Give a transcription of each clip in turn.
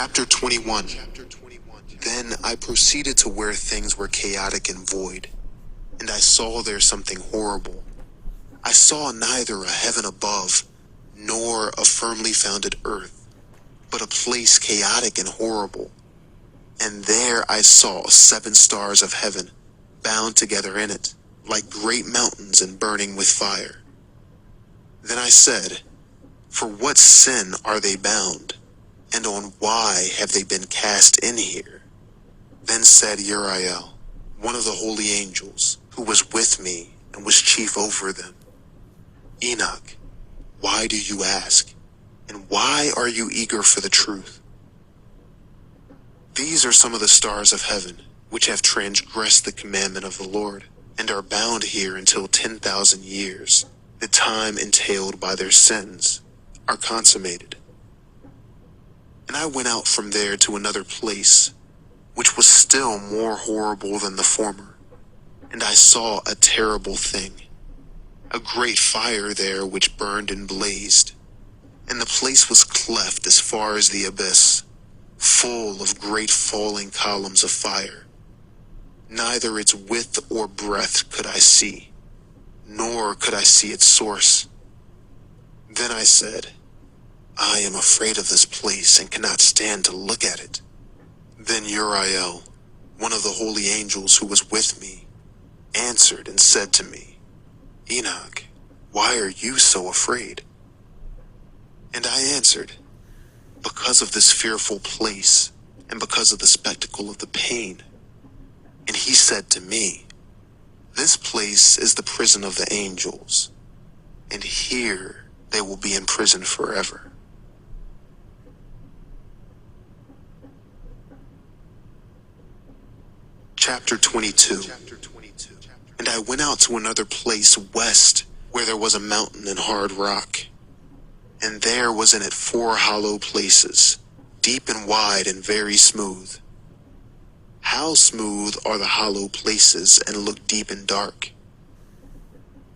Chapter 21. Then I proceeded to where things were chaotic and void, and I saw there something horrible. I saw neither a heaven above, nor a firmly founded earth, but a place chaotic and horrible. And there I saw 7 stars of heaven, bound together in it, like great mountains and burning with fire. Then I said, "For what sin are they bound? And on why have they been cast in here?" Then said Uriel, one of the holy angels, who was with me and was chief over them, "Enoch, why do you ask? And why are you eager for the truth? These are some of the stars of heaven, which have transgressed the commandment of the Lord, and are bound here until 10,000 years, the time entailed by their sins, are consummated. And I went out from there to another place, which was still more horrible than the former, and I saw a terrible thing, a great fire there which burned and blazed, and the place was cleft as far as the abyss, full of great falling columns of fire. Neither its width or breadth could I see, nor could I see its source. Then I said, "I am afraid of this place and cannot stand to look at it." Then Uriel, one of the holy angels who was with me, answered and said to me, "Enoch, why are you so afraid?" And I answered, "Because of this fearful place, and because of the spectacle of the pain." And he said to me, "This place is the prison of the angels, and here they will be in prison forever." Chapter 22. And I went out to another place west, where there was a mountain and hard rock. And there was in it 4 hollow places, deep and wide and very smooth. How smooth are the hollow places, and look deep and dark.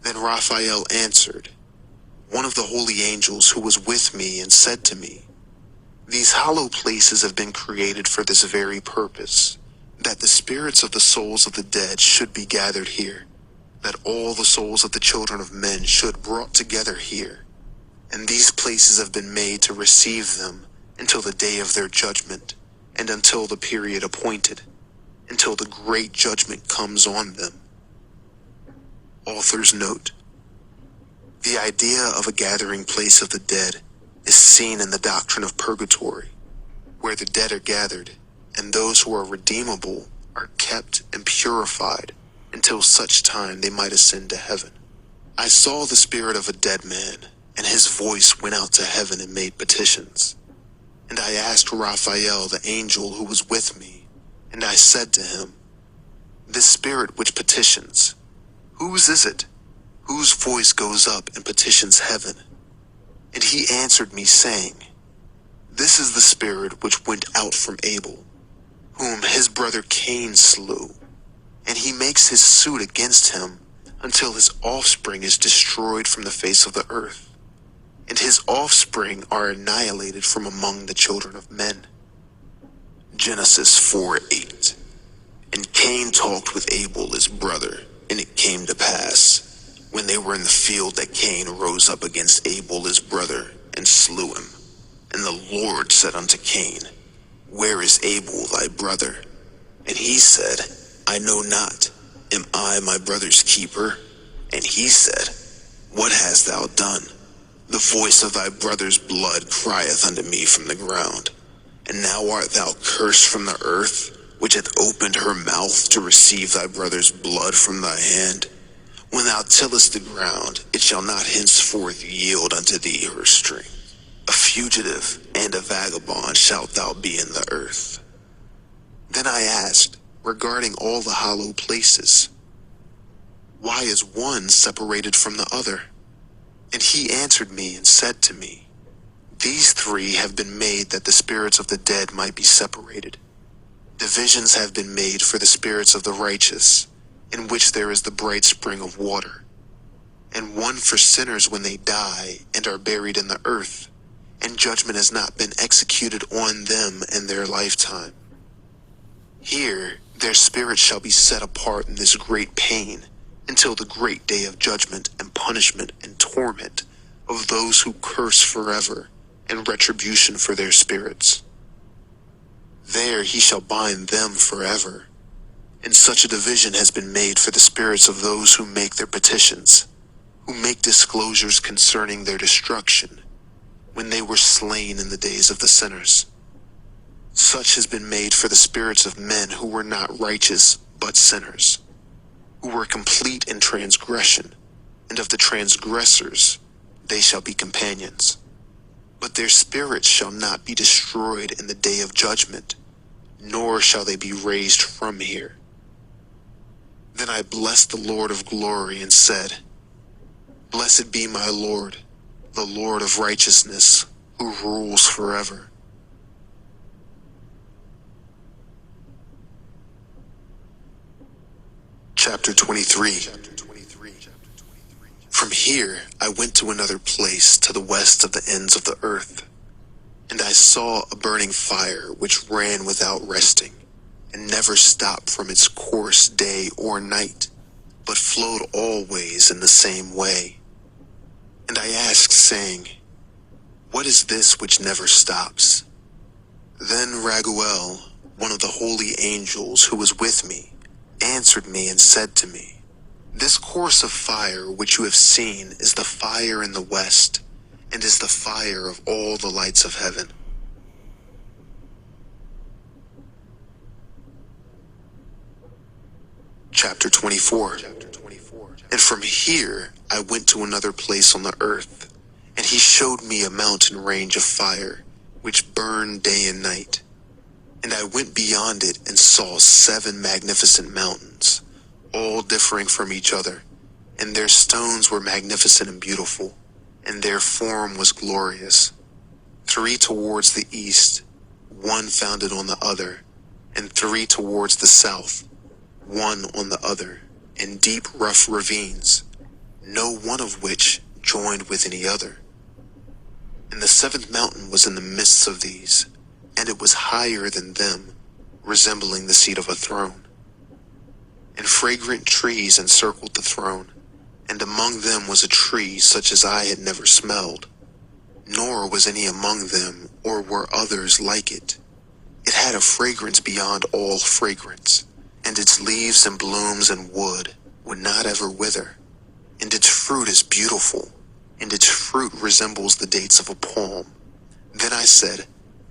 Then Raphael answered, one of the holy angels who was with me, and said to me, "These hollow places have been created for this very purpose, that the spirits of the souls of the dead should be gathered here, that all the souls of the children of men should be brought together here. And these places have been made to receive them until the day of their judgment, and until the period appointed, until the great judgment comes on them." Author's note: the idea of a gathering place of the dead is seen in the doctrine of purgatory, where the dead are gathered, and those who are redeemable are kept and purified until such time they might ascend to heaven. I saw the spirit of a dead man, and his voice went out to heaven and made petitions. And I asked Raphael, the angel who was with me, and I said to him, "This spirit which petitions, whose is it? Whose voice goes up and petitions heaven?" And he answered me, saying, "This is the spirit which went out from Abel, whom his brother Cain slew, and he makes his suit against him until his offspring is destroyed from the face of the earth, and his offspring are annihilated from among the children of men." Genesis 4:8. And Cain talked with Abel his brother, and it came to pass, when they were in the field, that Cain rose up against Abel his brother, and slew him. And the Lord said unto Cain, "Where is Abel thy brother?" And he said, "I know not. Am I my brother's keeper?" And he said, "What hast thou done? The voice of thy brother's blood crieth unto me from the ground. And now art thou cursed from the earth, which hath opened her mouth to receive thy brother's blood from thy hand. When thou tillest the ground, it shall not henceforth yield unto thee her strength. A fugitive and a vagabond shalt thou be in the earth." Then I asked, regarding all the hollow places, "Why is one separated from the other?" And he answered me and said to me, "These 3 have been made that the spirits of the dead might be separated. Divisions have been made for the spirits of the righteous, in which there is the bright spring of water, and one for sinners when they die and are buried in the earth, and judgment has not been executed on them in their lifetime. Here their spirits shall be set apart in this great pain until the great day of judgment and punishment and torment of those who curse forever, and retribution for their spirits. There he shall bind them forever. And such a division has been made for the spirits of those who make their petitions, who make disclosures concerning their destruction, when they were slain in the days of the sinners. Such has been made for the spirits of men who were not righteous, but sinners, who were complete in transgression, and of the transgressors they shall be companions. But their spirits shall not be destroyed in the day of judgment, nor shall they be raised from here. Then I blessed the Lord of glory and said, Blessed be my Lord, the Lord of righteousness, who rules forever. Chapter 23. From here I went to another place to the west of the ends of the earth, and I saw a burning fire which ran without resting, and never stopped from its course day or night, but flowed always in the same way. And I asked, saying, What is this which never stops? Then Raguel, one of the holy angels who was with me, answered me and said to me, This course of fire which you have seen is the fire in the west, and is the fire of all the lights of heaven. Chapter 24. And from here I went to another place on the earth, and he showed me a mountain range of fire, which burned day and night. And I went beyond it and saw 7 magnificent mountains, all differing from each other, and their stones were magnificent and beautiful, and their form was glorious. 3 towards the east, 1 founded on the other, and 3 towards the south, 1 on the other, in deep rough ravines, no one of which joined with any other. And the 7th mountain was in the midst of these, and it was higher than them, resembling the seat of a throne. And fragrant trees encircled the throne, and among them was a tree such as I had never smelled, nor was any among them, or were others like it. It had a fragrance beyond all fragrance, and its leaves and blooms and wood would not ever wither, and its fruit is beautiful, and its fruit resembles the dates of a palm. Then I said,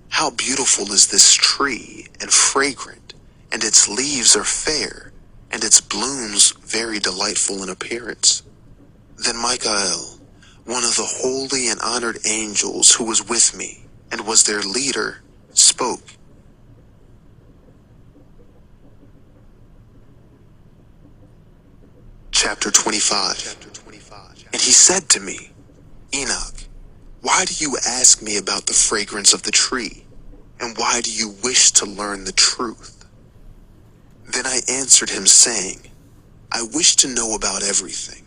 How beautiful is this tree, and fragrant, and its leaves are fair, and its blooms very delightful in appearance. Then Michael, one of the holy and honored angels who was with me, and was their leader, spoke. Chapter 25. And he said to me, Enoch, why do you ask me about the fragrance of the tree? And why do you wish to learn the truth? Then I answered him, saying, I wish to know about everything,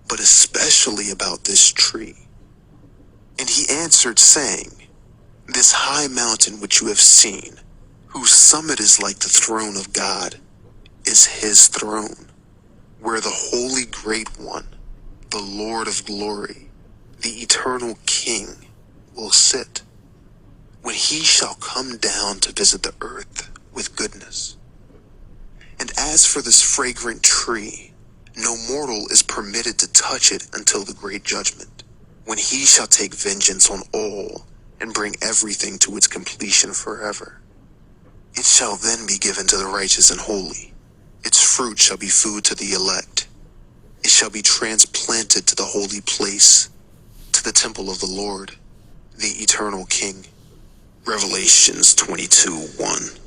but especially about this tree. And he answered, saying, This high mountain which you have seen, whose summit is like the throne of God, is his throne, where the holy great one, the Lord of glory, the eternal King, will sit, when he shall come down to visit the earth with goodness. And as for this fragrant tree, no mortal is permitted to touch it until the great judgment, when he shall take vengeance on all and bring everything to its completion forever. It shall then be given to the righteous and holy. Its fruit shall be food to the elect. It shall be transplanted to the holy place, to the temple of the Lord, the eternal King. Revelations 22:1.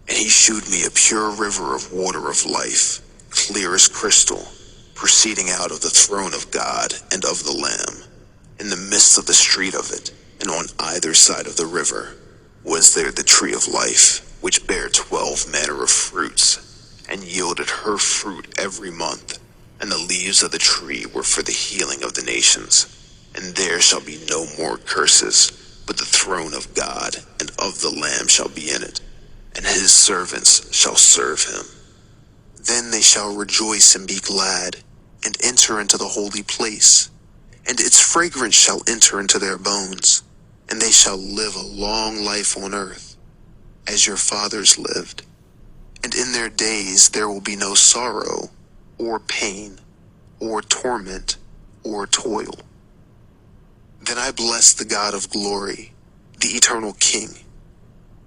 And he shewed me a pure river of water of life, clear as crystal, proceeding out of the throne of God and of the Lamb. In the midst of the street of it, and on either side of the river, was there the tree of life, which bare 12 manner of fruits, and yielded her fruit every month, and the leaves of the tree were for the healing of the nations. And there shall be no more curses, but the throne of God and of the Lamb shall be in it, and his servants shall serve him. Then they shall rejoice and be glad, and enter into the holy place, and its fragrance shall enter into their bones, and they shall live a long life on earth, as your fathers lived. And in their days there will be no sorrow, or pain, or torment, or toil. Then I bless the God of glory, the eternal King,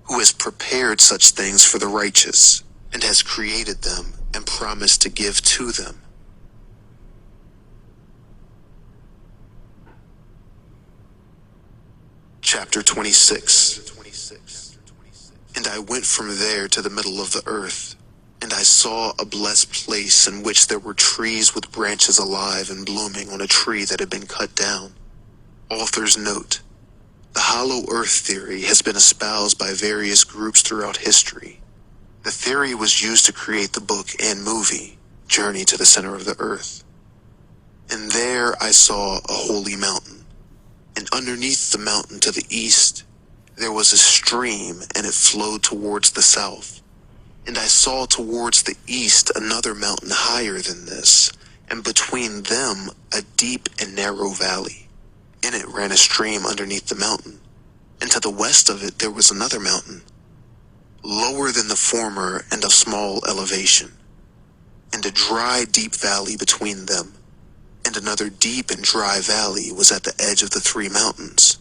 who has prepared such things for the righteous, and has created them and promised to give to them. Chapter 26. And I went from there to the middle of the earth, and I saw a blessed place in which there were trees with branches alive and blooming on a tree that had been cut down. Author's note: the hollow earth theory has been espoused by various groups throughout history. The theory was used to create the book and movie, Journey to the Center of the Earth. And there I saw a holy mountain, and underneath the mountain to the east, there was a stream, and it flowed towards the south. And I saw towards the east another mountain higher than this, and between them a deep and narrow valley. In it ran a stream underneath the mountain, and to the west of it there was another mountain, lower than the former and of small elevation, and a dry, deep valley between them, and another deep and dry valley was at the edge of the three mountains.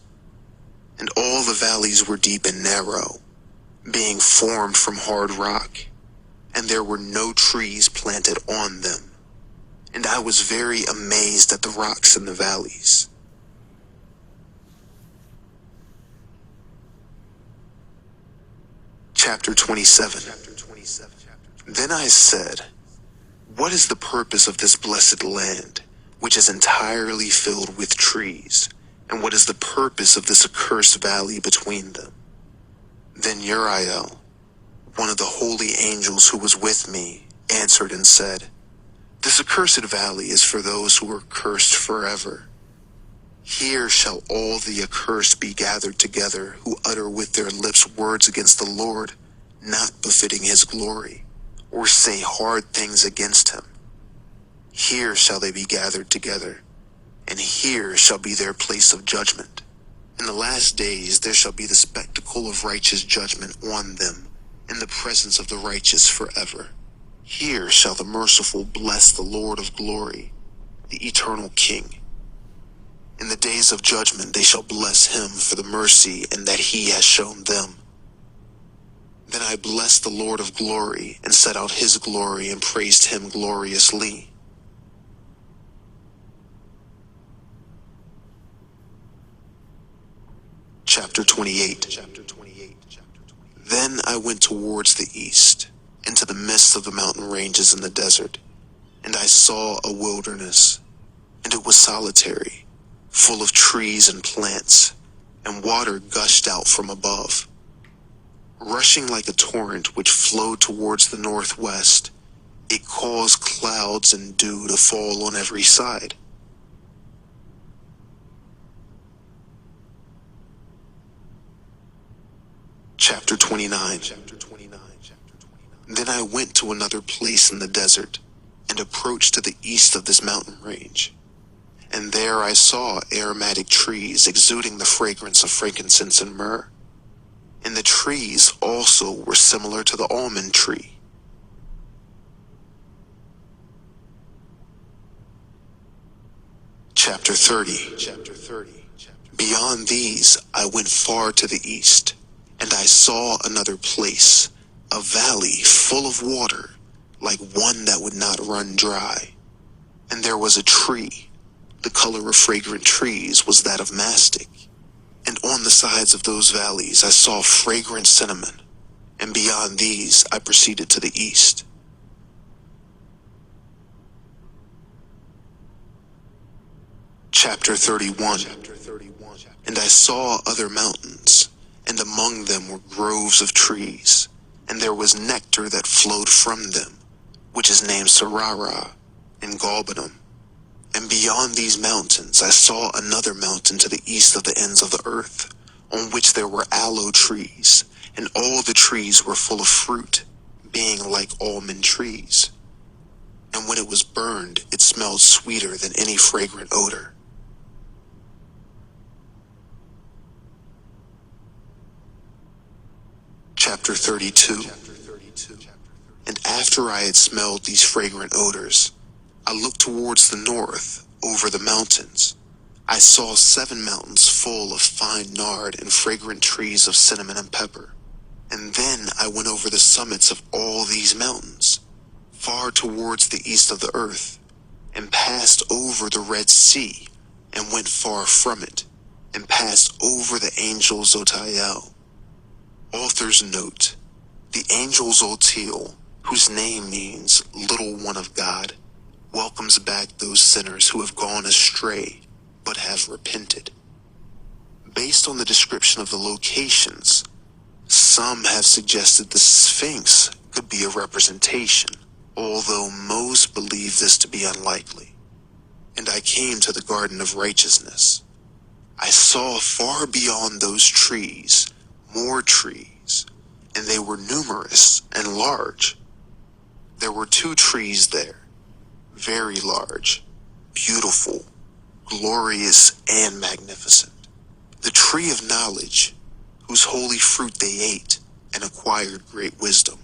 And all the valleys were deep and narrow, being formed from hard rock, and there were no trees planted on them. And I was very amazed at the rocks in the valleys. Chapter 27. Then I said, what is the purpose of this blessed land, which is entirely filled with trees? And what is the purpose of this accursed valley between them? Then Uriel, one of the holy angels who was with me, answered and said, this accursed valley is for those who are cursed forever. Here shall all the accursed be gathered together, who utter with their lips words against the Lord, not befitting his glory, or say hard things against him. Here shall they be gathered together, and here shall be their place of judgment. In the last days there shall be the spectacle of righteous judgment on them, in the presence of the righteous forever. Here shall the merciful bless the Lord of glory, the eternal King. In the days of judgment they shall bless him for the mercy and that he has shown them. Then I blessed the Lord of glory, and set out his glory, and praised him gloriously. Chapter 28. Then I went towards the east, into the midst of the mountain ranges in the desert, and I saw a wilderness, and it was solitary, full of trees and plants, and water gushed out from above. Rushing like a torrent which flowed towards the northwest, it caused clouds and dew to fall on every side. Chapter 29. Then I went to another place in the desert, and approached to the east of this mountain range. And there I saw aromatic trees exuding the fragrance of frankincense and myrrh. And the trees also were similar to the almond tree. Chapter 30. Beyond these I went far to the east, and I saw another place, a valley full of water, like one that would not run dry. And there was a tree. The color of fragrant trees was that of mastic. And on the sides of those valleys I saw fragrant cinnamon, and beyond these I proceeded to the east. Chapter 31. And I saw other mountains, and among them were groves of trees, and there was nectar that flowed from them, which is named Sarara and Galbanum. And beyond these mountains I saw another mountain to the east of the ends of the earth, on which there were aloe trees, and all the trees were full of fruit, being like almond trees. And when it was burned, it smelled sweeter than any fragrant odor. Chapter 32. And after I had smelled these fragrant odors, I looked towards the north, over the mountains. I saw 7 mountains full of fine nard and fragrant trees of cinnamon and pepper. And then I went over the summits of all these mountains, far towards the east of the earth, and passed over the Red Sea, and went far from it, and passed over the angel Zotiel. Author's note: the angel Zotiel, whose name means little one of God, welcomes back those sinners who have gone astray but have repented. Based on the description of the locations, some have suggested the Sphinx could be a representation, although most believe this to be unlikely. And I came to the Garden of Righteousness. I saw far beyond those trees more trees, and they were numerous and large. There were 2 trees there, very large, beautiful, glorious, and magnificent. The tree of knowledge, whose holy fruit they ate and acquired great wisdom.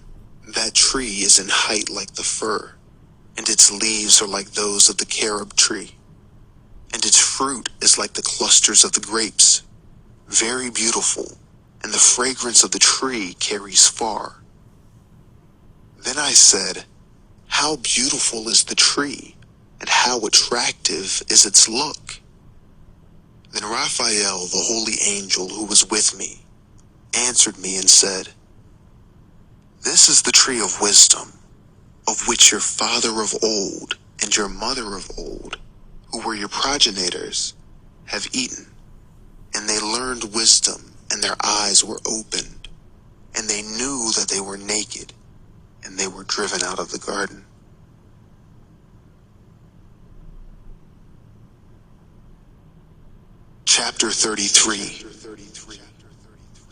That tree is in height like the fir, and its leaves are like those of the carob tree, and its fruit is like the clusters of the grapes, very beautiful, and the fragrance of the tree carries far. Then I said, how beautiful is the tree, and how attractive is its look. Then Raphael, the holy angel who was with me, answered me and said, this is the tree of wisdom, of which your father of old and your mother of old, who were your progenitors, have eaten, and they learned wisdom, and their eyes were opened, and they knew that they were naked, and they were driven out of the garden. Chapter 33.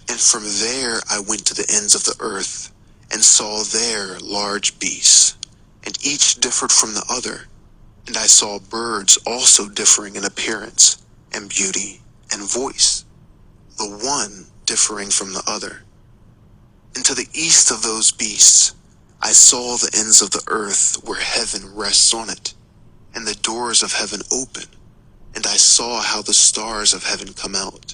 And from there I went to the ends of the earth, and saw there large beasts, and each differed from the other. And I saw birds also differing in appearance, and beauty, and voice, the one differing from the other. And to the east of those beasts I saw the ends of the earth where heaven rests on it, and the doors of heaven open. And I saw how the stars of heaven come out,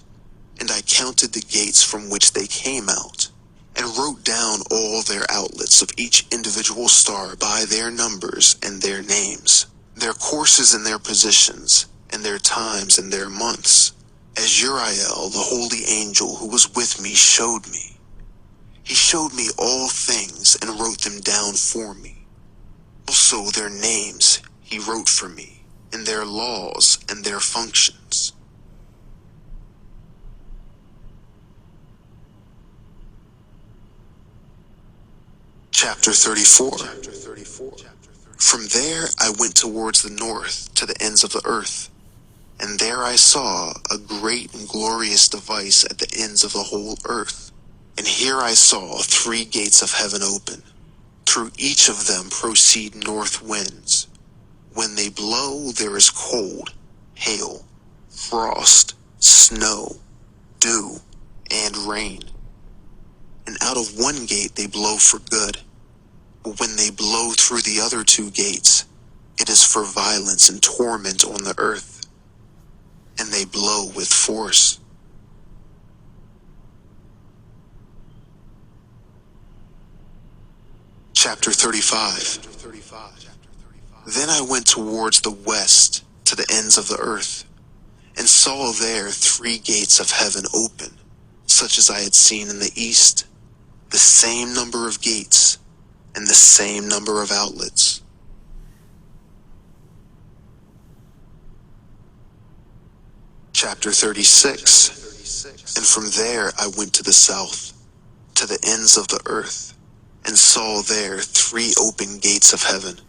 and I counted the gates from which they came out, and wrote down all their outlets of each individual star by their numbers and their names, their courses and their positions, and their times and their months, as Uriel, the holy angel who was with me, showed me. He showed me all things and wrote them down for me. Also their names he wrote for me, and their laws and their functions. Chapter 34. From there I went towards the north to the ends of the earth, and there I saw a great and glorious device at the ends of the whole earth. And here I saw 3 gates of heaven open. Through each of them proceed north winds. When they blow, there is cold, hail, frost, snow, dew, and rain. And out of one gate they blow for good. But when they blow through the other 2 gates, it is for violence and torment on the earth. And they blow with force. Chapter 35. Then I went towards the west to the ends of the earth, and saw there 3 gates of heaven open, such as I had seen in the east, the same number of gates, and the same number of outlets. Chapter 36. And from there I went to the south, to the ends of the earth, and saw there 3 open gates of heaven,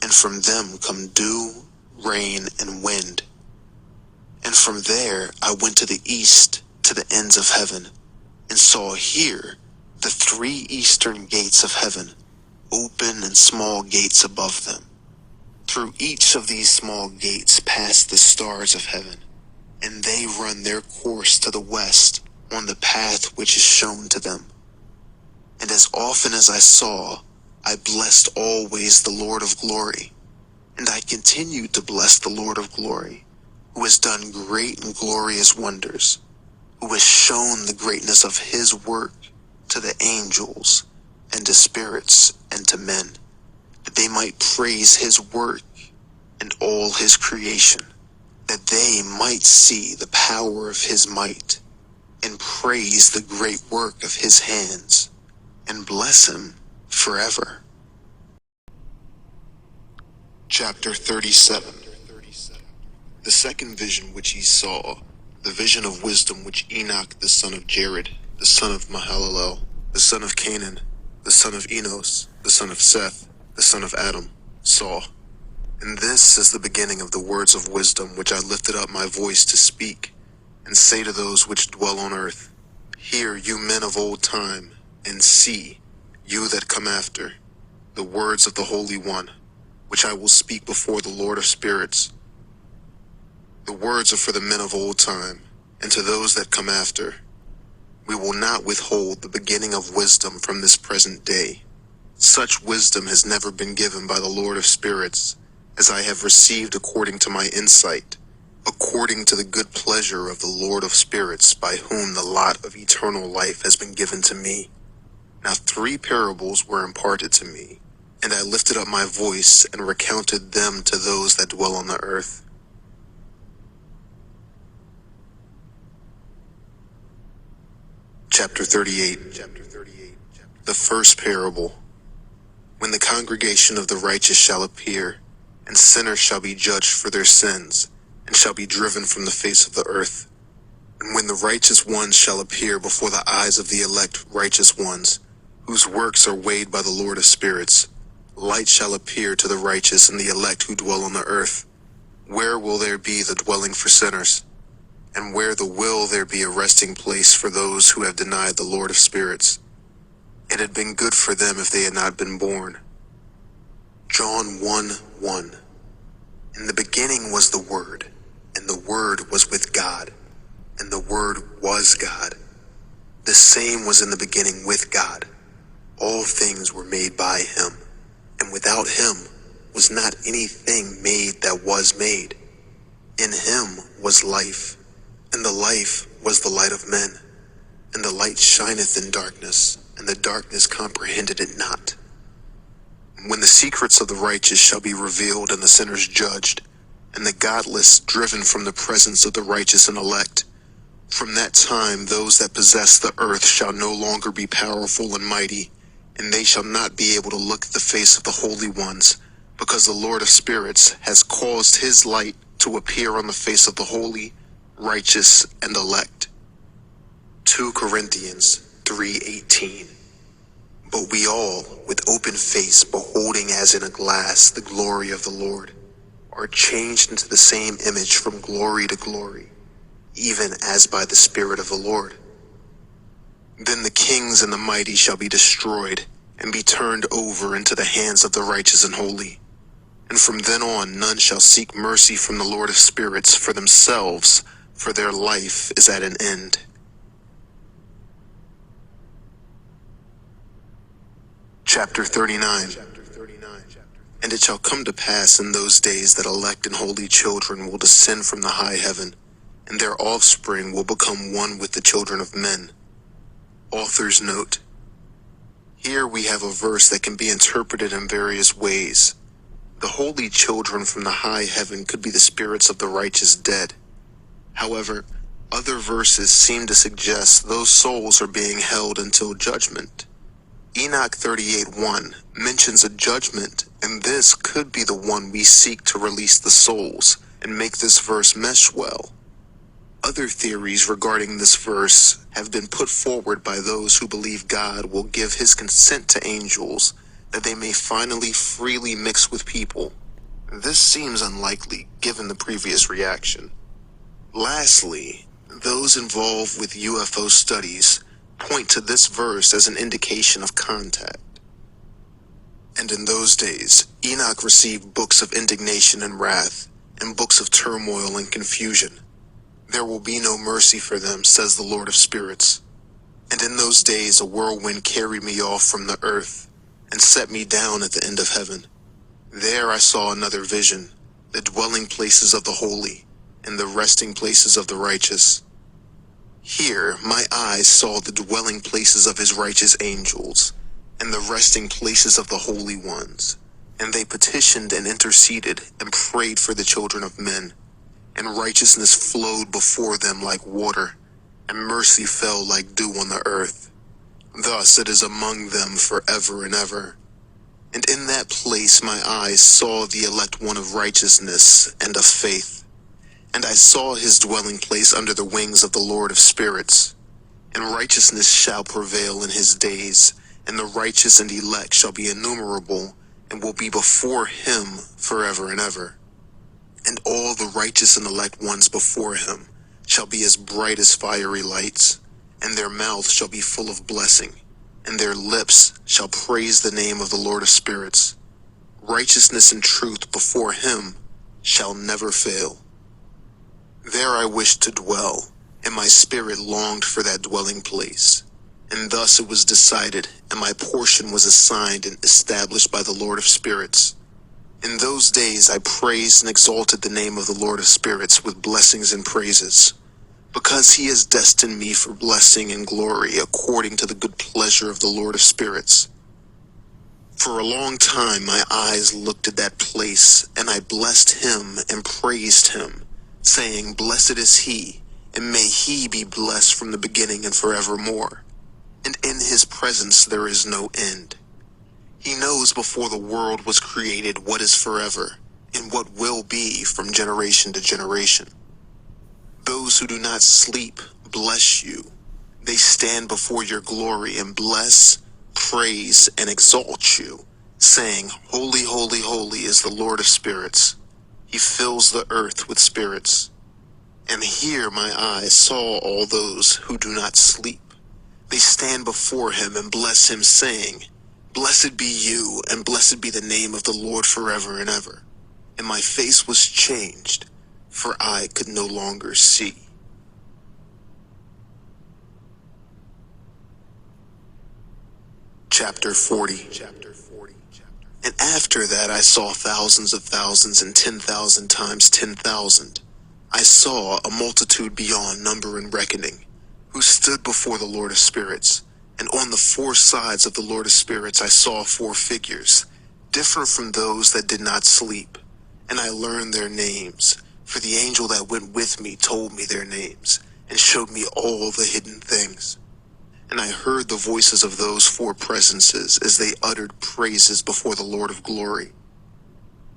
and from them come dew, rain, and wind. And from there I went to the east, to the ends of heaven, and saw here the 3 eastern gates of heaven, open and small gates above them. Through each of these small gates pass the stars of heaven, and they run their course to the west on the path which is shown to them. And as often as I saw, I blessed always the Lord of glory. And I continued to bless the Lord of glory, who has done great and glorious wonders, who has shown the greatness of his work to the angels, and to spirits, and to men, that they might praise his work and all his creation, that they might see the power of his might, and praise the great work of his hands, and bless him forever. Chapter 37. The second vision which he saw, the vision of wisdom which Enoch the son of Jared, the son of Mahalalel, the son of Canaan, the son of Enos, the son of Seth, the son of Adam, saw. And this is the beginning of the words of wisdom which I lifted up my voice to speak, and say to those which dwell on earth, Hear, you men of old time, and see, you that come after, the words of the Holy One, which I will speak before the Lord of spirits. The words are for the men of old time, and to those that come after. We will not withhold the beginning of wisdom from this present day. Such wisdom has never been given by the Lord of spirits, as I have received according to my insight, according to the good pleasure of the Lord of spirits, by whom the lot of eternal life has been given to me. Now 3 parables were imparted to me, and I lifted up my voice and recounted them to those that dwell on the earth. Chapter 38. The first parable. When the congregation of the righteous shall appear, and sinners shall be judged for their sins, and shall be driven from the face of the earth. And when the righteous ones shall appear before the eyes of the elect righteous ones, whose works are weighed by the Lord of spirits, light shall appear to the righteous and the elect who dwell on the earth. Where will there be the dwelling for sinners? And where will there be a resting place for those who have denied the Lord of spirits? It had been good for them if they had not been born. John 1:1. In the beginning was the Word, and the Word was with God, and the Word was God. The same was in the beginning with God. All things were made by him, and without him was not anything made that was made. In him was life, and the life was the light of men. And the light shineth in darkness, and the darkness comprehended it not. When the secrets of the righteous shall be revealed, and the sinners judged, and the godless driven from the presence of the righteous and elect, from that time those that possess the earth shall no longer be powerful and mighty, and they shall not be able to look at the face of the holy ones, because the Lord of spirits has caused his light to appear on the face of the holy, righteous, and elect. 2 Corinthians 3:18. But we all, with open face, beholding as in a glass the glory of the Lord, are changed into the same image from glory to glory, even as by the Spirit of the Lord. Then the kings and the mighty shall be destroyed, and be turned over into the hands of the righteous and holy. And from then on none shall seek mercy from the Lord of spirits for themselves, for their life is at an end. Chapter 39. And it shall come to pass in those days that elect and holy children will descend from the high heaven, and their offspring will become one with the children of men. Author's note. Here we have a verse that can be interpreted in various ways. The holy children from the high heaven could be the spirits of the righteous dead. However, other verses seem to suggest those souls are being held until judgment. Enoch 38:1 mentions a judgment, and this could be the one we seek to release the souls and make this verse mesh well. Other theories regarding this verse have been put forward by those who believe God will give his consent to angels that they may finally freely mix with people. This seems unlikely given the previous reaction. Lastly, those involved with UFO studies point to this verse as an indication of contact. And in those days, Enoch received books of indignation and wrath, and books of turmoil and confusion. There will be no mercy for them, says the Lord of Spirits. And in those days a whirlwind carried me off from the earth, and set me down at the end of heaven. There I saw another vision, the dwelling places of the holy, and the resting places of the righteous. Here my eyes saw the dwelling places of his righteous angels, and the resting places of the holy ones. And they petitioned and interceded and prayed for the children of men. And righteousness flowed before them like water, and mercy fell like dew on the earth. Thus it is among them forever and ever. And in that place my eyes saw the elect one of righteousness and of faith. And I saw his dwelling place under the wings of the Lord of Spirits. And righteousness shall prevail in his days, and the righteous and elect shall be innumerable, and will be before him forever and ever. And all the righteous and elect ones before him shall be as bright as fiery lights, and their mouths shall be full of blessing, and their lips shall praise the name of the Lord of Spirits. Righteousness and truth before him shall never fail. There I wished to dwell, and my spirit longed for that dwelling place. And thus it was decided, and my portion was assigned and established by the Lord of Spirits. In those days I praised and exalted the name of the Lord of Spirits with blessings and praises, because he has destined me for blessing and glory according to the good pleasure of the Lord of Spirits. For a long time my eyes looked at that place, and I blessed him and praised him, saying, Blessed is he, and may he be blessed from the beginning and forevermore. And in his presence there is no end. He knows before the world was created what is forever, and what will be from generation to generation. Those who do not sleep bless you. They stand before your glory and bless, praise, and exalt you, saying, Holy, holy, holy is the Lord of Spirits. He fills the earth with spirits. And here my eyes saw all those who do not sleep. They stand before him and bless him, saying, Blessed be you, and blessed be the name of the Lord forever and ever. And my face was changed, for I could no longer see. Chapter 40. And after that I saw thousands of thousands and 10,000 times 10,000. I saw a multitude beyond number and reckoning, who stood before the Lord of Spirits. And on the four sides of the Lord of Spirits I saw four figures, different from those that did not sleep. And I learned their names, for the angel that went with me told me their names, and showed me all the hidden things. And I heard the voices of those four presences as they uttered praises before the Lord of glory.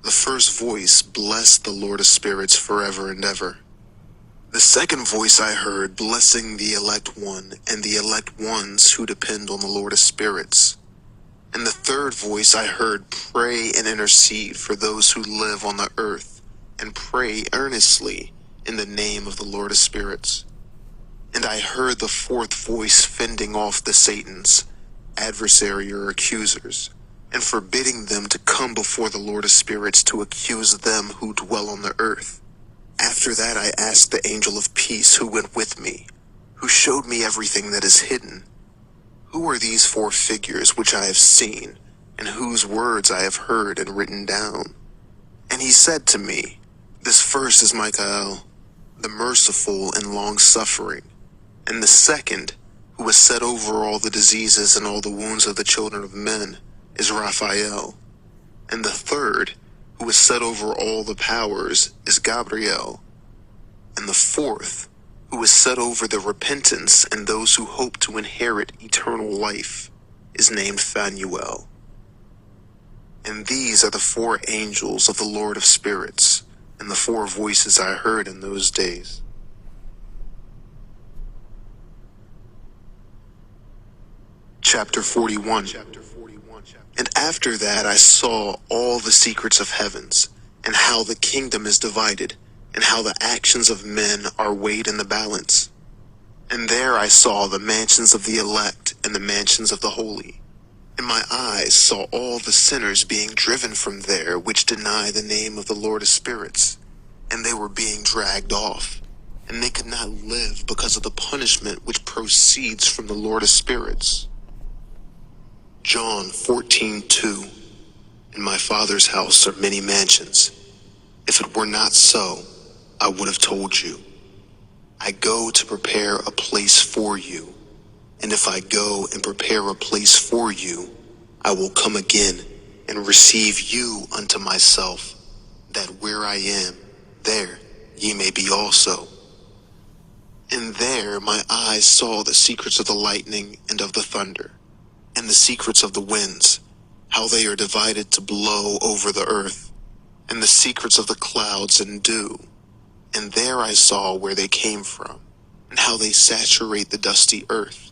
The first voice blessed the Lord of Spirits forever and ever. The second voice I heard blessing the elect one and the elect ones who depend on the Lord of Spirits. And the third voice I heard pray and intercede for those who live on the earth, and pray earnestly in the name of the Lord of Spirits. And I heard the fourth voice fending off the Satans, adversary or accusers, and forbidding them to come before the Lord of Spirits to accuse them who dwell on the earth. After that I asked the angel of peace who went with me, who showed me everything that is hidden. Who are these four figures which I have seen, and whose words I have heard and written down? And he said to me, This first is Michael, the merciful and long-suffering, and the second, who has set over all the diseases and all the wounds of the children of men, is Raphael. And the third, who has set over all the powers, is Gabriel. And the fourth, who has set over the repentance and those who hope to inherit eternal life, is named Phanuel. And these are the four angels of the Lord of Spirits, and the four voices I heard in those days. Chapter 41. And after that I saw all the secrets of heavens, and how the kingdom is divided, and how the actions of men are weighed in the balance. And there I saw the mansions of the elect and the mansions of the holy. And my eyes saw all the sinners being driven from there which deny the name of the Lord of spirits, and they were being dragged off, and they could not live because of the punishment which proceeds from the Lord of spirits. John 14:2. In my Father's house are many mansions. If it were not so, I would have told you. I go to prepare a place for you. And if I go and prepare a place for you, I will come again and receive you unto myself, that where I am, there ye may be also. And there my eyes saw the secrets of the lightning and of the thunder, and the secrets of the winds, how they are divided to blow over the earth, and the secrets of the clouds and dew. And there I saw where they came from, and how they saturate the dusty earth.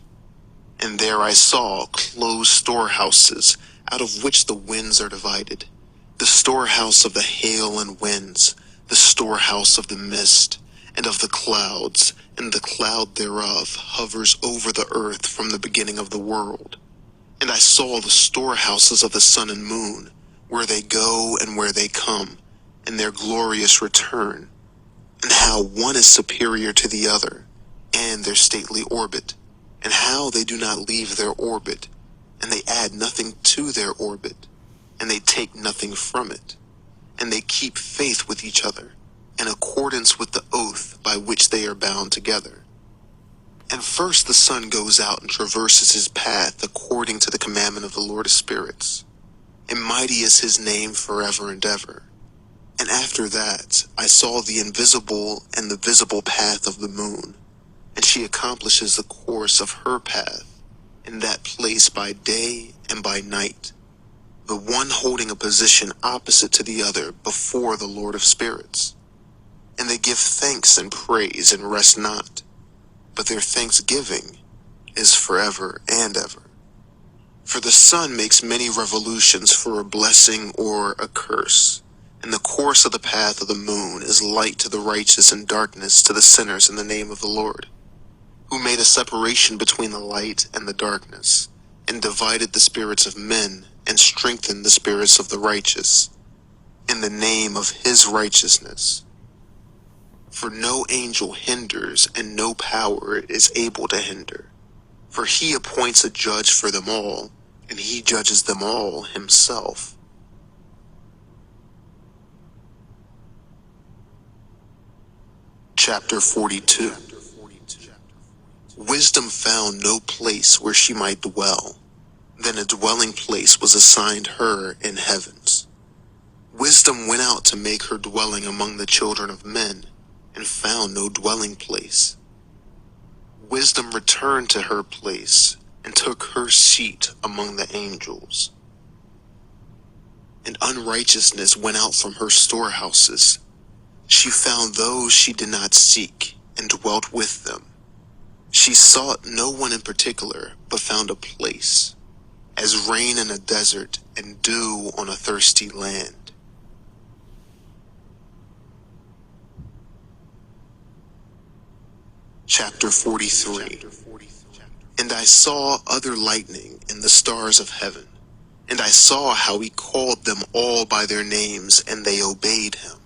And there I saw closed storehouses, out of which the winds are divided, the storehouse of the hail and winds, the storehouse of the mist, and of the clouds, and the cloud thereof hovers over the earth from the beginning of the world. And I saw the storehouses of the sun and moon, where they go and where they come, in their glorious return, and how one is superior to the other, and their stately orbit, and how they do not leave their orbit, and they add nothing to their orbit, and they take nothing from it, and they keep faith with each other, in accordance with the oath by which they are bound together. And first the sun goes out and traverses his path according to the commandment of the Lord of spirits, and mighty is his name forever and ever. And after that I saw the invisible and the visible path of the moon, and she accomplishes the course of her path in that place by day and by night, the one holding a position opposite to the other before the Lord of spirits. And they give thanks and praise and rest not, but their thanksgiving is forever and ever. For the sun makes many revolutions for a blessing or a curse, and the course of the path of the moon is light to the righteous and darkness to the sinners in the name of the Lord, who made a separation between the light and the darkness, and divided the spirits of men and strengthened the spirits of the righteous, in the name of his righteousness. For no angel hinders, and no power is able to hinder. For he appoints a judge for them all, and he judges them all himself. Chapter 42. Wisdom found no place where she might dwell. Then a dwelling place was assigned her in heavens. Wisdom went out to make her dwelling among the children of men, and found no dwelling place. Wisdom returned to her place, and took her seat among the angels. And unrighteousness went out from her storehouses. She found those she did not seek, and dwelt with them. She sought no one in particular, but found a place, as rain in a desert and dew on a thirsty land. Chapter 43. And I saw other lightning in the stars of heaven, and I saw how he called them all by their names, and they obeyed him.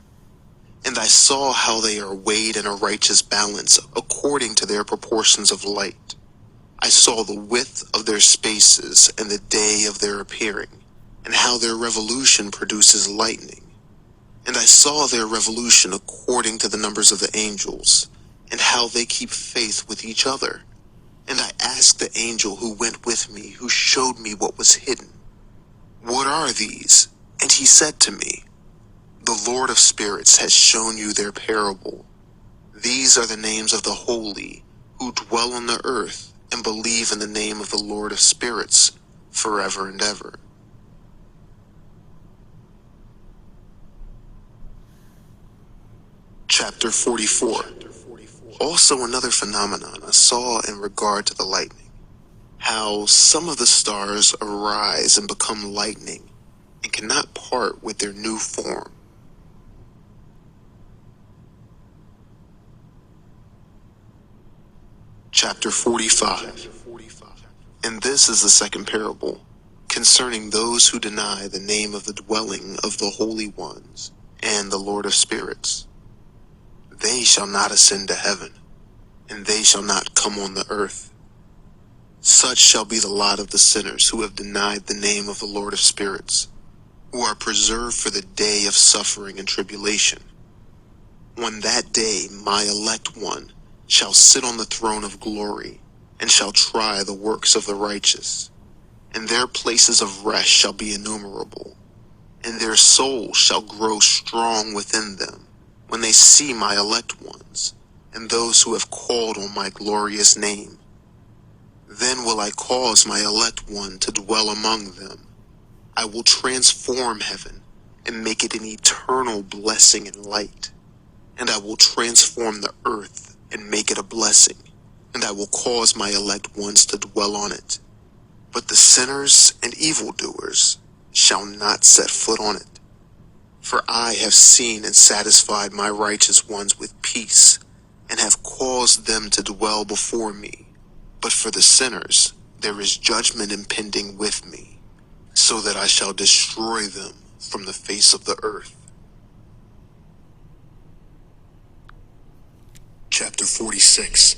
And I saw how they are weighed in a righteous balance according to their proportions of light. I saw the width of their spaces and the day of their appearing, and how their revolution produces lightning. And I saw their revolution according to the numbers of the angels, and how they keep faith with each other. And I asked the angel who went with me, who showed me what was hidden, "What are these?" And he said to me, "The Lord of spirits has shown you their parable. These are the names of the holy who dwell on the earth and believe in the name of the Lord of spirits forever and ever." Chapter 44. Also another phenomenon I saw in regard to the lightning, how some of the stars arise and become lightning, and cannot part with their new form. Chapter 45. And this is the second parable, concerning those who deny the name of the dwelling of the holy ones and the Lord of spirits. They shall not ascend to heaven, and they shall not come on the earth. Such shall be the lot of the sinners who have denied the name of the Lord of spirits, who are preserved for the day of suffering and tribulation. When that day my elect one shall sit on the throne of glory, and shall try the works of the righteous, and their places of rest shall be innumerable, and their souls shall grow strong within them, when they see my elect ones, and those who have called on my glorious name. Then will I cause my elect one to dwell among them. I will transform heaven, and make it an eternal blessing and light. And I will transform the earth, and make it a blessing, and I will cause my elect ones to dwell on it. But the sinners and evildoers shall not set foot on it. For I have seen and satisfied my righteous ones with peace, and have caused them to dwell before me. But for the sinners there is judgment impending with me, so that I shall destroy them from the face of the earth. Chapter 46.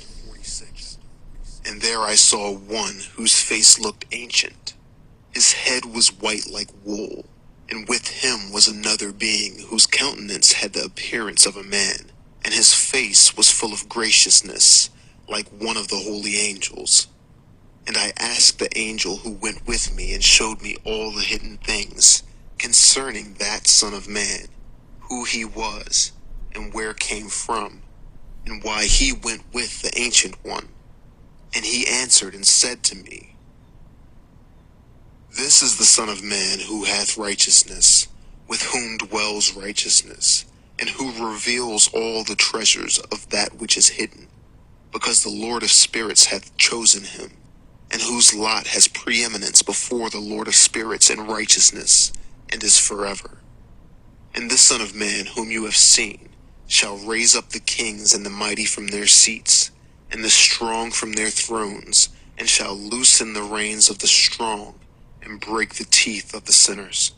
And there I saw one whose face looked ancient. His head was white like wool, and with him was another being whose countenance had the appearance of a man, and his face was full of graciousness, like one of the holy angels. And I asked the angel who went with me and showed me all the hidden things concerning that Son of Man, who he was, and where came from, and why he went with the Ancient One. And he answered and said to me, This is the Son of Man who hath righteousness, with whom dwells righteousness, and who reveals all the treasures of that which is hidden, because the Lord of spirits hath chosen him, and whose lot has preeminence before the Lord of spirits in righteousness, and is forever. And this Son of Man whom you have seen shall raise up the kings and the mighty from their seats, and the strong from their thrones, and shall loosen the reins of the strong, and break the teeth of the sinners.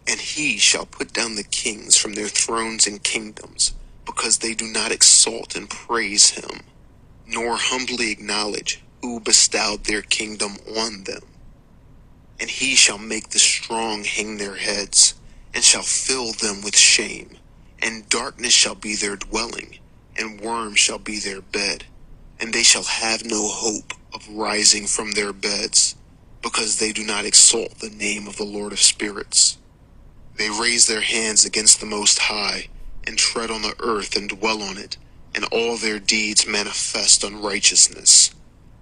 And he shall put down the kings from their thrones and kingdoms, because they do not exalt and praise him, nor humbly acknowledge who bestowed their kingdom on them. And he shall make the strong hang their heads, and shall fill them with shame, and darkness shall be their dwelling, and worms shall be their bed. And they shall have no hope of rising from their beds, because they do not exalt the name of the Lord of spirits. They raise their hands against the Most High, and tread on the earth and dwell on it, and all their deeds manifest unrighteousness.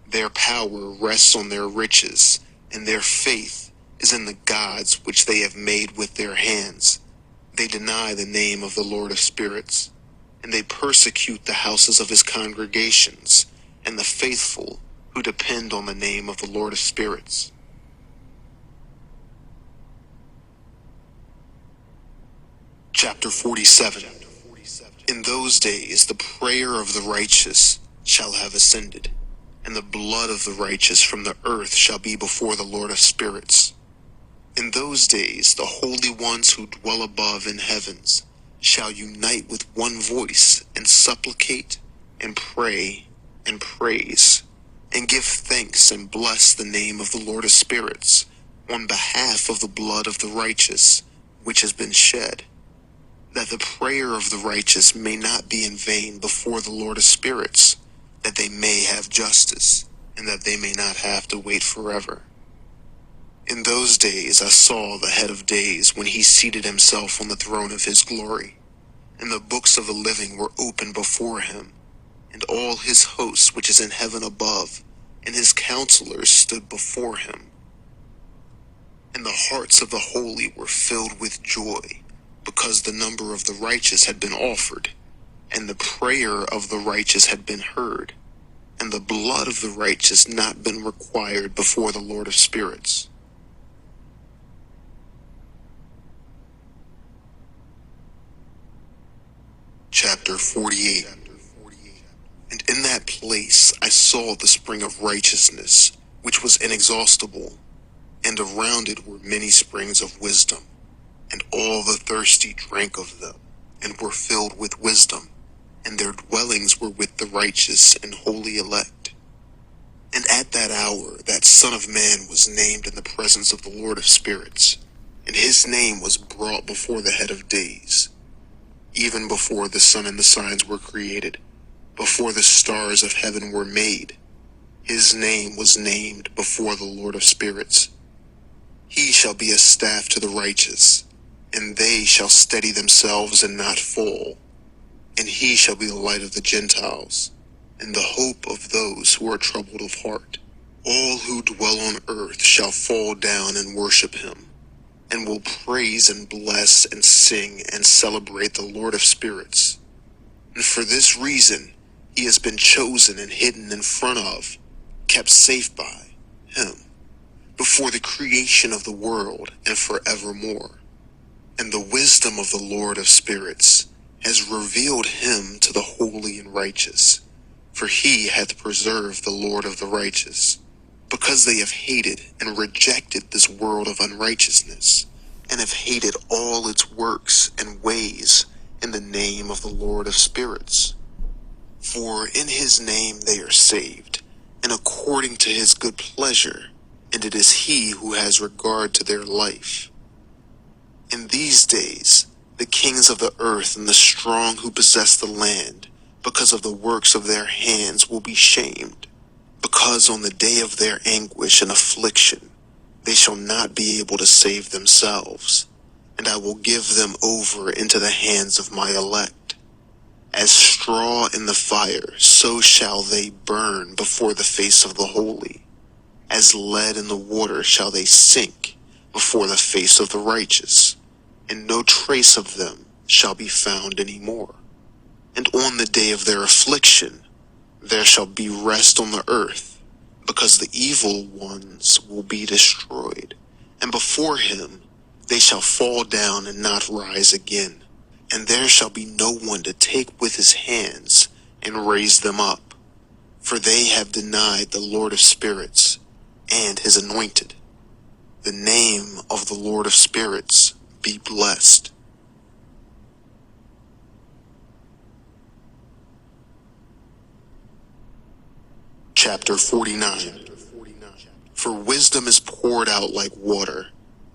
Their power rests on their riches, and their faith is in the gods which they have made with their hands. They deny the name of the Lord of spirits, and they persecute the houses of his congregations, and the faithful who depend on the name of the Lord of spirits. Chapter 47. In those days the prayer of the righteous shall have ascended, and the blood of the righteous from the earth shall be before the Lord of spirits. In those days the holy ones who dwell above in heavens shall unite with one voice, and supplicate, and pray, and praise, and give thanks and bless the name of the Lord of spirits, on behalf of the blood of the righteous, which has been shed, that the prayer of the righteous may not be in vain before the Lord of spirits, that they may have justice, and that they may not have to wait forever. In those days I saw the head of days when he seated himself on the throne of his glory, and the books of the living were opened before him, and all his hosts which is in heaven above, and his counselors stood before him. And the hearts of the holy were filled with joy, because the number of the righteous had been offered, and the prayer of the righteous had been heard, and the blood of the righteous not been required before the Lord of spirits. Chapter 48. And in that place I saw the spring of righteousness, which was inexhaustible, and around it were many springs of wisdom. And all the thirsty drank of them, and were filled with wisdom, and their dwellings were with the righteous and holy elect. And at that hour that Son of Man was named in the presence of the Lord of spirits, and his name was brought before the head of days, even before the sun and the signs were created, before the stars of heaven were made. His name was named before the Lord of spirits. He shall be a staff to the righteous, and they shall steady themselves and not fall. And he shall be the light of the Gentiles, and the hope of those who are troubled of heart. All who dwell on earth shall fall down and worship him, and will praise and bless and sing and celebrate the Lord of spirits. And for this reason he has been chosen and hidden in front of, kept safe by him, before the creation of the world and forevermore. And the wisdom of the Lord of spirits has revealed him to the holy and righteous, for he hath preserved the Lord of the righteous, because they have hated and rejected this world of unrighteousness, and have hated all its works and ways in the name of the Lord of spirits. For in his name they are saved, and according to his good pleasure, and it is he who has regard to their life. In these days, the kings of the earth and the strong who possess the land, because of the works of their hands, will be shamed, because on the day of their anguish and affliction, they shall not be able to save themselves, and I will give them over into the hands of my elect. As straw in the fire, so shall they burn before the face of the holy. As lead in the water shall they sink before the face of the righteous, and no trace of them shall be found any more. And on the day of their affliction there shall be rest on the earth, because the evil ones will be destroyed, and before him they shall fall down and not rise again, and there shall be no one to take with his hands and raise them up, for they have denied the Lord of spirits and his anointed. The name of the Lord of spirits be blessed. Chapter 49. For wisdom is poured out like water,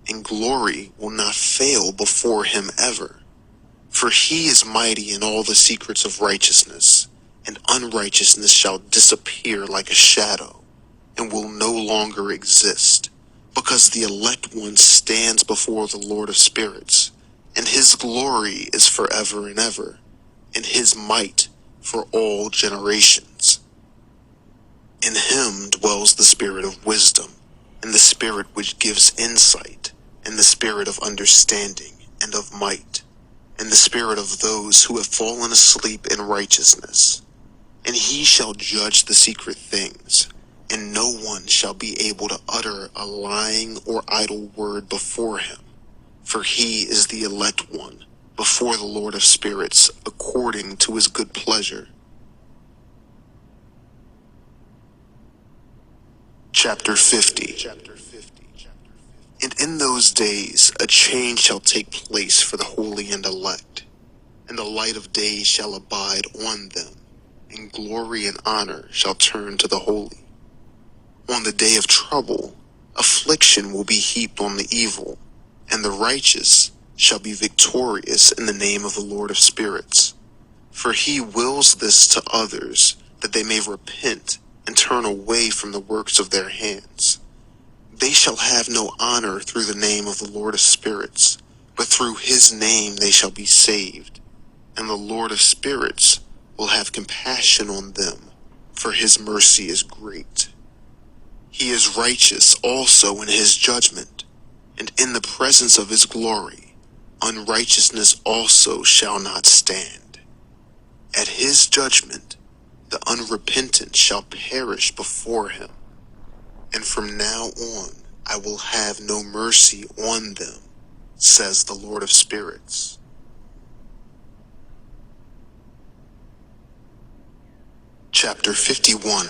and glory will not fail before him ever. For he is mighty in all the secrets of righteousness, and unrighteousness shall disappear like a shadow, and will no longer exist, because the elect one stands before the Lord of spirits, and his glory is forever and ever, and his might for all generations. In him dwells the spirit of wisdom, and the spirit which gives insight, and the spirit of understanding and of might, and the spirit of those who have fallen asleep in righteousness. And he shall judge the secret things, and no one shall be able to utter a lying or idle word before him, for he is the elect one before the Lord of spirits, according to his good pleasure. Chapter 50. And in those days a change shall take place for the holy and elect, and the light of day shall abide on them, and glory and honor shall turn to the holy. On the day of trouble, affliction will be heaped on the evil, and the righteous shall be victorious in the name of the Lord of spirits. For he wills this to others, that they may repent and turn away from the works of their hands. They shall have no honor through the name of the Lord of spirits, but through his name they shall be saved. And the Lord of spirits will have compassion on them, for his mercy is great. He is righteous also in his judgment, and in the presence of his glory, unrighteousness also shall not stand. At his judgment, the unrepentant shall perish before him, and from now on I will have no mercy on them, says the Lord of spirits. Chapter 51.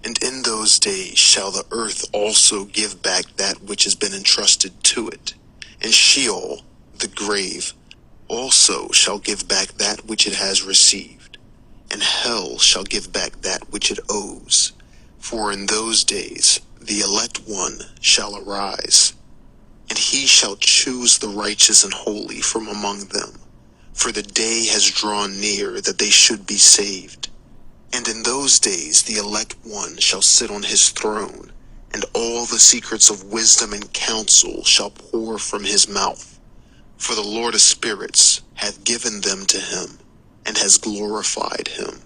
And in those days shall the earth also give back that which has been entrusted to it, and Sheol, the grave, also shall give back that which it has received, and hell shall give back that which it owes. For in those days the elect one shall arise, and he shall choose the righteous and holy from among them, for the day has drawn near that they should be saved. And in those days the elect one shall sit on his throne, and all the secrets of wisdom and counsel shall pour from his mouth. For the Lord of spirits hath given them to him, and has glorified him.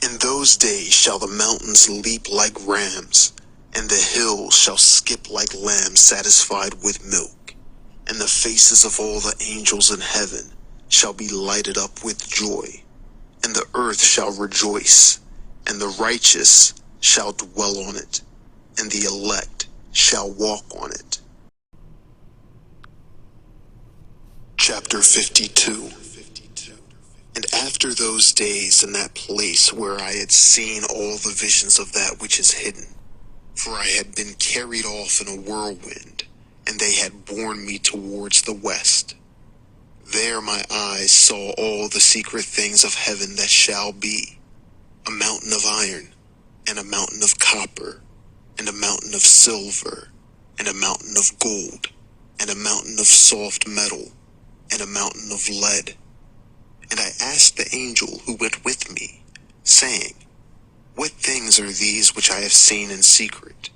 In those days shall the mountains leap like rams, and the hills shall skip like lambs satisfied with milk, and the faces of all the angels in heaven shall be lighted up with joy. And the earth shall rejoice, and the righteous shall dwell on it, and the elect shall walk on it. Chapter 52. And after those days in that place where I had seen all the visions of that which is hidden, for I had been carried off in a whirlwind, and they had borne me towards the west. There my eyes saw all the secret things of heaven that shall be, a mountain of iron, and a mountain of copper, and a mountain of silver, and a mountain of gold, and a mountain of soft metal, and a mountain of lead. And I asked the angel who went with me, saying, What things are these which I have seen in secret?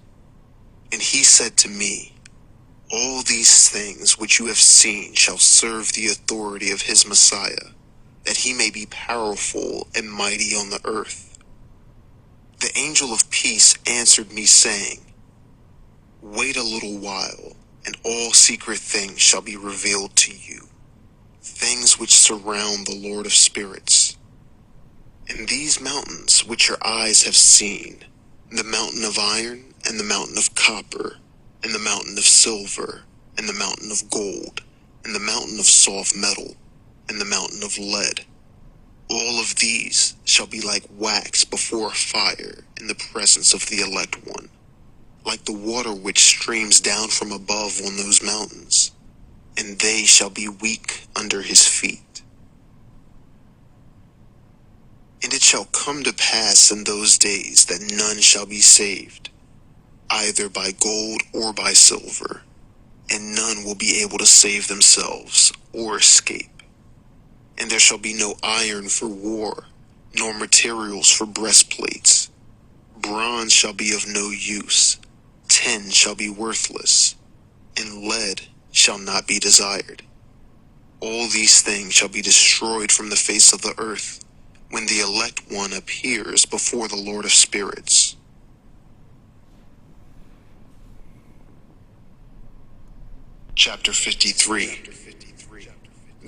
And he said to me, All these things which you have seen shall serve the authority of his Messiah, that he may be powerful and mighty on the earth. The angel of peace answered me, saying, Wait a little while, and all secret things shall be revealed to you, things which surround the Lord of spirits. And these mountains which your eyes have seen, the mountain of iron, and the mountain of copper, and the mountain of silver, and the mountain of gold, and the mountain of soft metal, and the mountain of lead. All of these shall be like wax before a fire in the presence of the elect one, like the water which streams down from above on those mountains, and they shall be weak under his feet. And it shall come to pass in those days that none shall be saved, either by gold or by silver, and none will be able to save themselves or escape. And there shall be no iron for war, nor materials for breastplates. Bronze shall be of no use, tin shall be worthless, and lead shall not be desired. All these things shall be destroyed from the face of the earth, when the elect one appears before the Lord of spirits. Chapter 53.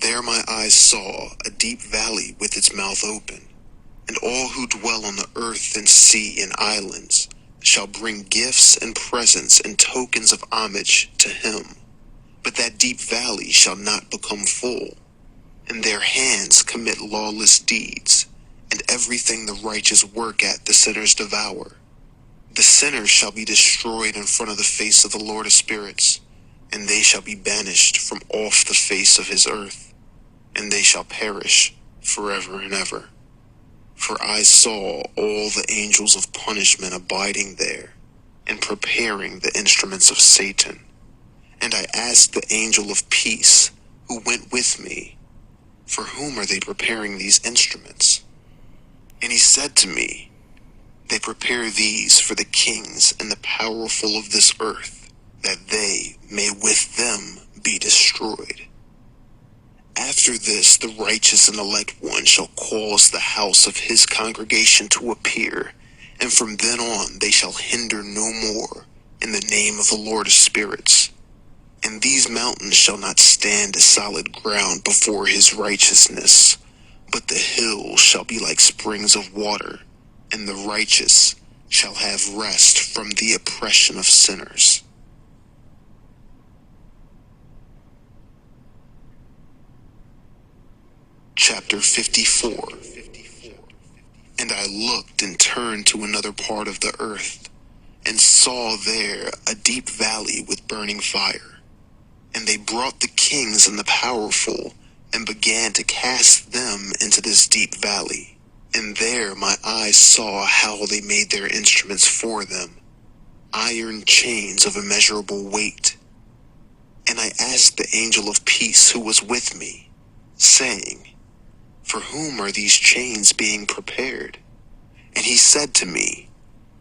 There my eyes saw a deep valley with its mouth open, and all who dwell on the earth and sea and islands shall bring gifts and presents and tokens of homage to him. But that deep valley shall not become full, and their hands commit lawless deeds, and everything the righteous work at the sinners devour. The sinners shall be destroyed in front of the face of the Lord of spirits, and they shall be banished from off the face of his earth, and they shall perish forever and ever. For I saw all the angels of punishment abiding there, and preparing the instruments of Satan. And I asked the angel of peace, who went with me, For whom are they preparing these instruments? And he said to me, They prepare these for the kings and the powerful of this earth, that they may with them be destroyed. After this, the righteous and elect one shall cause the house of his congregation to appear, and from then on they shall hinder no more, in the name of the Lord of spirits. And these mountains shall not stand as solid ground before his righteousness, but the hills shall be like springs of water, and the righteous shall have rest from the oppression of sinners. Chapter 54. And I looked and turned to another part of the earth, and saw there a deep valley with burning fire. And they brought the kings and the powerful, and began to cast them into this deep valley. And there my eyes saw how they made their instruments for them, iron chains of immeasurable weight. And I asked the angel of peace who was with me, saying, For whom are these chains being prepared? And he said to me,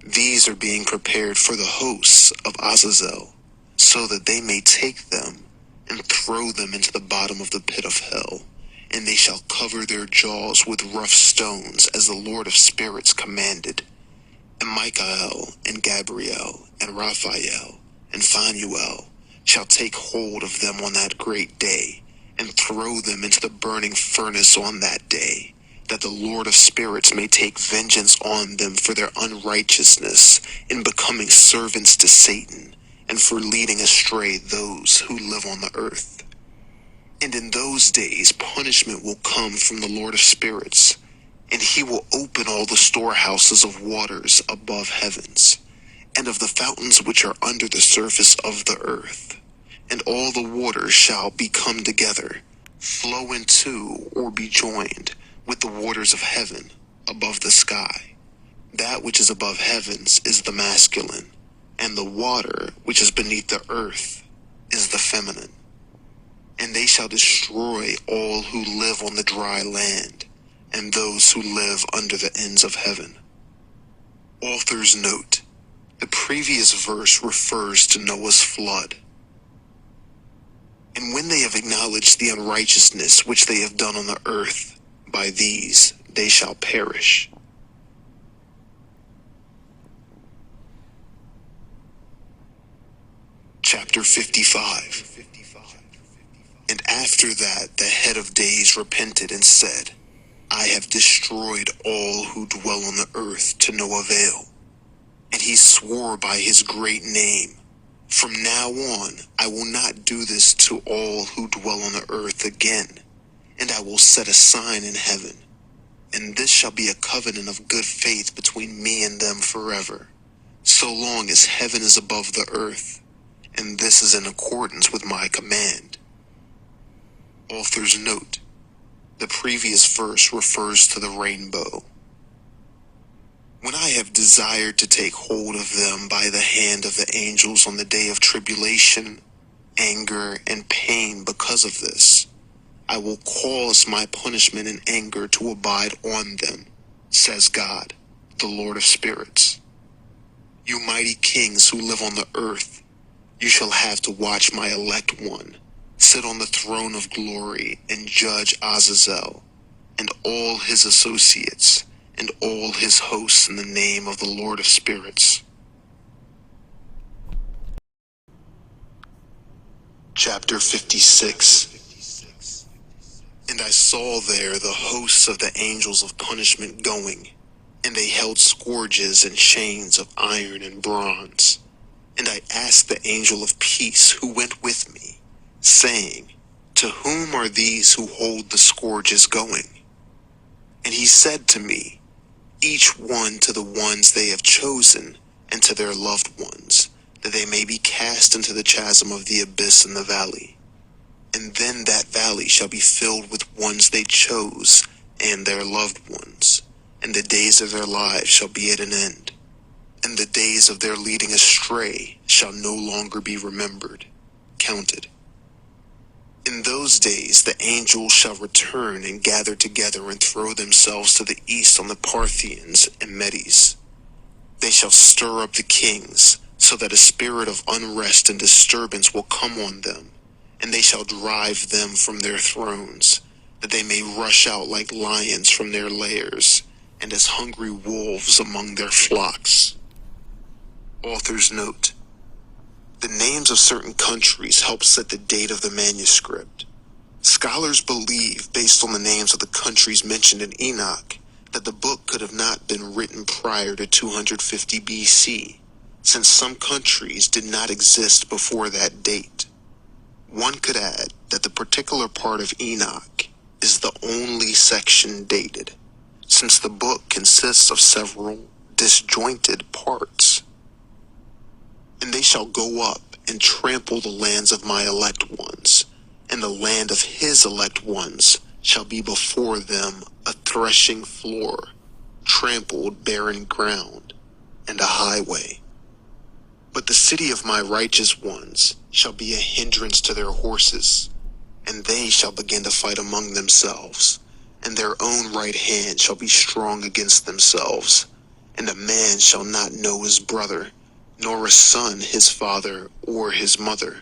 These are being prepared for the hosts of Azazel, so that they may take them and throw them into the bottom of the pit of hell, and they shall cover their jaws with rough stones, as the Lord of spirits commanded. And Michael and Gabriel and Raphael and Phanuel shall take hold of them on that great day, and throw them into the burning furnace on that day, that the Lord of spirits may take vengeance on them for their unrighteousness in becoming servants to Satan, and for leading astray those who live on the earth. And in those days punishment will come from the Lord of spirits, and he will open all the storehouses of waters above heavens, and of the fountains which are under the surface of the earth. And all the waters shall be come together, flow into or be joined with the waters of heaven above the sky. That which is above heavens is the masculine, and the water which is beneath the earth is the feminine. And they shall destroy all who live on the dry land, and those who live under the ends of heaven. Author's note: the previous verse refers to Noah's flood. And when they have acknowledged the unrighteousness which they have done on the earth, by these they shall perish. Chapter 55. And after that the head of days repented and said, I have destroyed all who dwell on the earth to no avail. And he swore by his great name, From now on I will not do this to all who dwell on the earth again, and I will set a sign in heaven, and this shall be a covenant of good faith between me and them forever, so long as heaven is above the earth, and this is in accordance with my command. Author's note: the previous verse refers to the rainbow. When I have desired to take hold of them by the hand of the angels on the day of tribulation, anger, and pain because of this, I will cause my punishment and anger to abide on them, says God, the Lord of spirits. You mighty kings who live on the earth, you shall have to watch my elect one sit on the throne of glory and judge Azazel and all his associates and all his hosts in the name of the Lord of spirits. Chapter 56. And I saw there the hosts of the angels of punishment going, and they held scourges and chains of iron and bronze. And I asked the angel of peace who went with me, saying, To whom are these who hold the scourges going? And he said to me, Each one to the ones they have chosen, and to their loved ones, that they may be cast into the chasm of the abyss in the valley. And then that valley shall be filled with ones they chose, and their loved ones, and the days of their lives shall be at an end. And the days of their leading astray shall no longer be remembered, counted. In those days the angels shall return and gather together and throw themselves to the east on the Parthians and Medes. They shall stir up the kings, so that a spirit of unrest and disturbance will come on them, and they shall drive them from their thrones, that they may rush out like lions from their lairs, and as hungry wolves among their flocks. Author's note: the names of certain countries help set the date of the manuscript. Scholars believe, based on the names of the countries mentioned in Enoch, that the book could have not been written prior to 250 BC, since some countries did not exist before that date. One could add that the particular part of Enoch is the only section dated. since the book consists of several disjointed parts. And they shall go up and trample the lands of my elect ones, and the land of his elect ones shall be before them a threshing floor, trampled barren ground, and a highway. But the city of my righteous ones shall be a hindrance to their horses, and they shall begin to fight among themselves, and their own right hand shall be strong against themselves, and a man shall not know his brother, nor a son his father or his mother,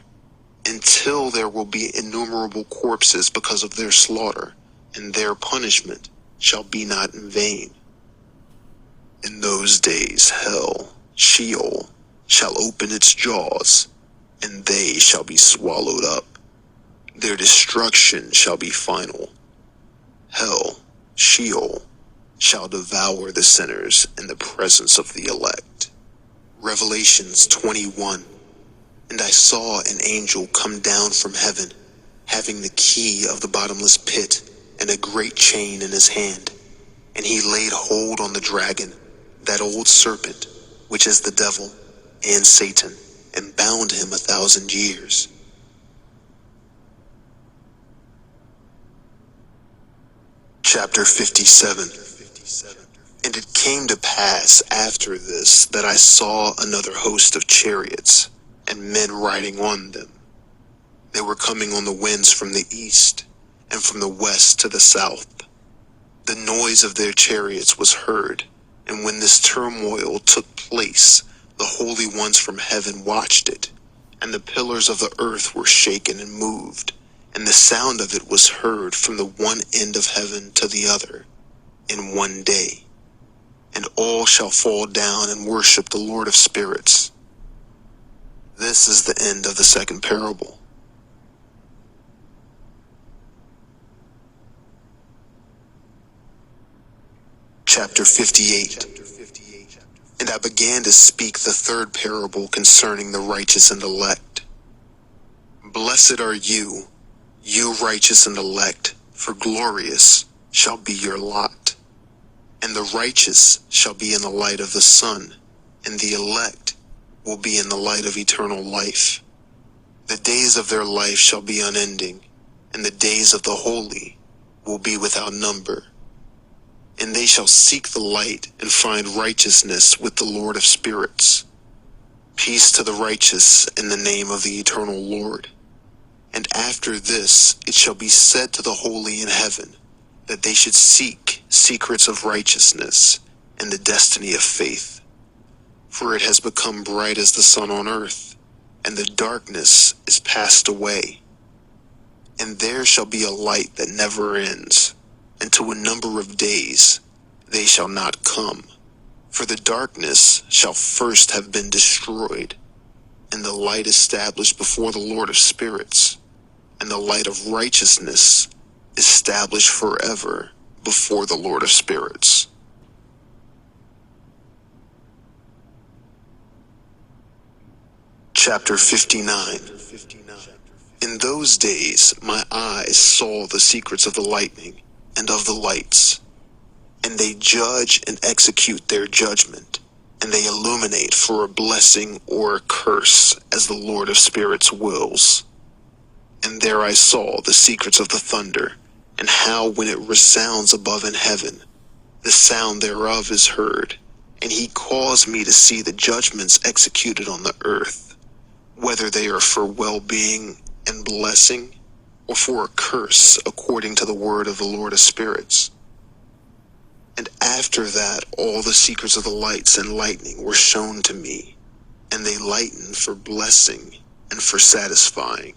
until there will be innumerable corpses because of their slaughter, and their punishment shall be not in vain. In those days hell, Sheol, shall open its jaws, and they shall be swallowed up. Their destruction shall be final. Hell, Sheol, shall devour the sinners in the presence of the elect. Revelations 21. And I saw an angel come down from heaven, having the key of the bottomless pit and a great chain in his hand. And he laid hold on the dragon, that old serpent, which is the devil and Satan, and bound him 1,000 years. Chapter 57. And it came to pass after this that I saw another host of chariots, and men riding on them. They were coming on the winds from the east, and from the west to the south. The noise of their chariots was heard, and when this turmoil took place, the holy ones from heaven watched it, and the pillars of the earth were shaken and moved, and the sound of it was heard from the one end of heaven to the other, in one day. And all shall fall down and worship the Lord of spirits. This is the end of the second parable. Chapter 58. And I began to speak the third parable concerning the righteous and elect. Blessed are you, you righteous and elect, for glorious shall be your lot. And the righteous shall be in the light of the sun, and the elect will be in the light of eternal life. The days of their life shall be unending, and the days of the holy will be without number. And they shall seek the light and find righteousness with the Lord of spirits. Peace to the righteous in the name of the eternal Lord. And after this it shall be said to the holy in heaven, that they should seek secrets of righteousness and the destiny of faith. For it has become bright as the sun on earth, and the darkness is passed away. And there shall be a light that never ends, and to a number of days they shall not come. For the darkness shall first have been destroyed, and the light established before the Lord of spirits, and the light of righteousness established forever before the Lord of spirits. Chapter 59. In those days my eyes saw the secrets of the lightning and of the lights, and they judge and execute their judgment, and they illuminate for a blessing or a curse as the Lord of spirits wills. And there I saw the secrets of the thunder, and how when it resounds above in heaven, the sound thereof is heard, and he caused me to see the judgments executed on the earth, whether they are for well-being and blessing, or for a curse according to the word of the Lord of spirits. And after that all the secrets of the lights and lightning were shown to me, and they lighten for blessing and for satisfying.